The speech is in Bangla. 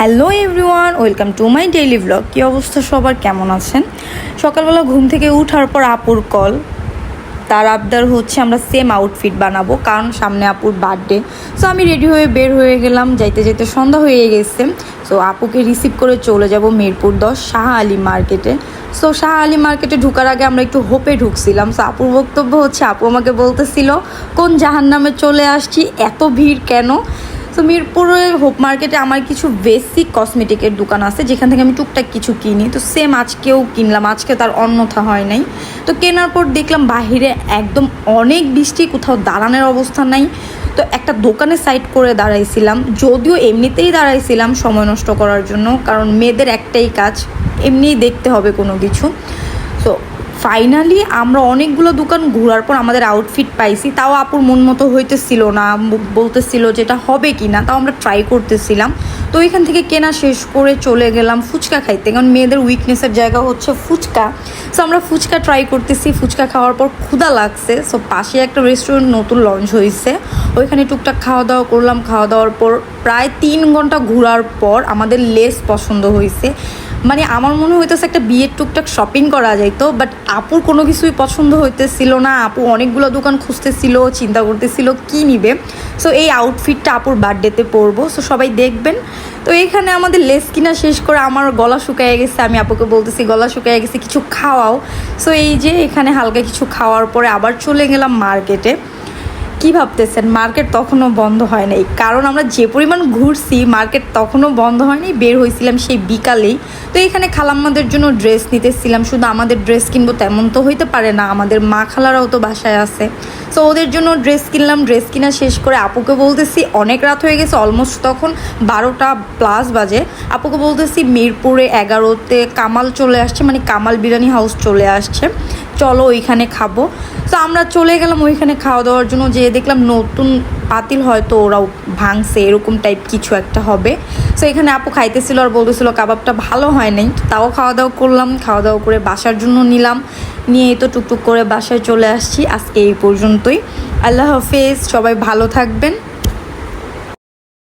Hello everyone, welcome to my daily blog. কী অবস্থা সবার, কেমন আছেন? সকালবেলা ঘুম থেকে উঠার পর আপুর কল। তার আবদার হচ্ছে আমরা সেম আউটফিট বানাবো, কারণ সামনে আপুর বার্থডে। সো আমি রেডি হয়ে বের হয়ে গেলাম। যাইতে যাইতে সন্ধ্যা হয়ে গেছে। সো আপুকে রিসিভ করে চলে যাব মিরপুর 10 শাহ আলী মার্কেটে। সো শাহ আলী মার্কেটে ঢুকার আগে আমরা একটু হোপে ঢুকছিলাম। সো আপুর বক্তব্য হচ্ছে, আপু আমাকে বলতেছিল কোন জাহান্নামে চলে আসছি, এত ভিড় কেন। তো মিরপুরের হোপ মার্কেটে আমার কিছু বেসিক কসমেটিকের দোকান আছে, যেখান থেকে আমি টুকটাক কিছু কিনি। তো সেম আজকেও কিনলাম, আজকে তার অন্যথা হয় নাই। তো কেনার পর দেখলাম বাহিরে একদম অনেক বৃষ্টি, কোথাও দাঁড়ানোর অবস্থা নাই। তো একটা দোকানে সাইড করে দাঁড়াইছিলাম, যদিও এমনিতেই দাঁড়াইছিলাম সময় নষ্ট করার জন্য, কারণ মেয়েদের একটাই কাজ, এমনিই দেখতে হবে কোনো কিছু। তো ফাইনালি আমরা অনেকগুলো দোকান ঘোরার পর আমাদের আউটফিট পাইছি। তাও আপুর মন মতো হইতেছিল না, বলতেছিল যেটা হবে কি না, তাও আমরা ট্রাই করতেছিলাম। তো এখান থেকে কেনা শেষ করে চলে গেলাম ফুচকা খাইতে, কারণ মেয়েদের উইকনেসের জায়গা হচ্ছে ফুচকা। সো আমরা ফুচকা ট্রাই করতেছি। ফুচকা খাওয়ার পর ক্ষুধা লাগছে। সো পাশে একটা রেস্টুরেন্ট নতুন লঞ্চ হয়েছে, ওইখানে টুকটাক খাওয়া দাওয়া করলাম। খাওয়া দাওয়ার পর প্রায় 3 ঘন্টা ঘোরার পর আমাদের লেস পছন্দ হয়েছে। মানে আমার মনে হইতেছে একটা বিয়ের টুকটাক শপিং করা যাইতো, বাট আপুর কোনো কিছুই পছন্দ হইতেছিল না। আপু অনেকগুলো দোকান খুঁজতেছিল, চিন্তা করতেছিল কি নিবে। সো এই আউটফিটটা আপুর বার্থডেতে পরবো, সো সবাই দেখবেন। তো এখানে আমাদের লেস কিনা শেষ করে আমার গলা শুকায় গেছে। আমি আপুকে বলতেছি গলা শুকায় গেছে, কিছু খাওয়াও। সো এই যে এখানে হালকা কিছু খাওয়ার পরে আবার চলে গেলাম মার্কেটে। কি ভাবতেছেন, মার্কেট তখনও বন্ধ হয় নাই, কারণ আমরা যে পরিমাণ ঘুরছি মার্কেট তখনও বন্ধ হয়নি। বের হয়েছিলাম সেই বিকালেই। তো এখানে খালাম্মাদের জন্য ড্রেস নিতেছিলাম। শুধু আমাদের ড্রেস কিনবো তেমন তো হইতে পারে না, আমাদের মা খালারাও তো বাসায় আছে। সো ওদের জন্য ড্রেস কিনলাম। ড্রেস কিনা শেষ করে আপুকে বলতেছি, অনেক রাত হয়ে গেছে, অলমোস্ট তখন 12টা+ বাজে। আপুকে বলতেছি মিরপুরে 11তে কামাল চলে আসছে, মানে কামাল বিরিয়ানি হাউস চলে আসছে, চলো ওইখানে খাবো। তো আমরা চলে গেলাম ওইখানে খাওয়া দাওয়ার জন্য। যে দেখলাম নতুন পাতিল হয়তো ওরাও ভাঙছে, এরকম টাইপ কিছু একটা হবে। সো এখানে আপু খাইতেছিল আর বলতেছিল কাবাবটা ভালো হয় নাই। তাও খাওয়া দাওয়া করলাম। খাওয়া দাওয়া করে বাসার জন্য নিলাম, নিয়ে তো টুকটুক করে বাসায় চলে আসছি। আজকে এই পর্যন্তই। আল্লাহ হাফেজ, সবাই ভালো থাকবেন।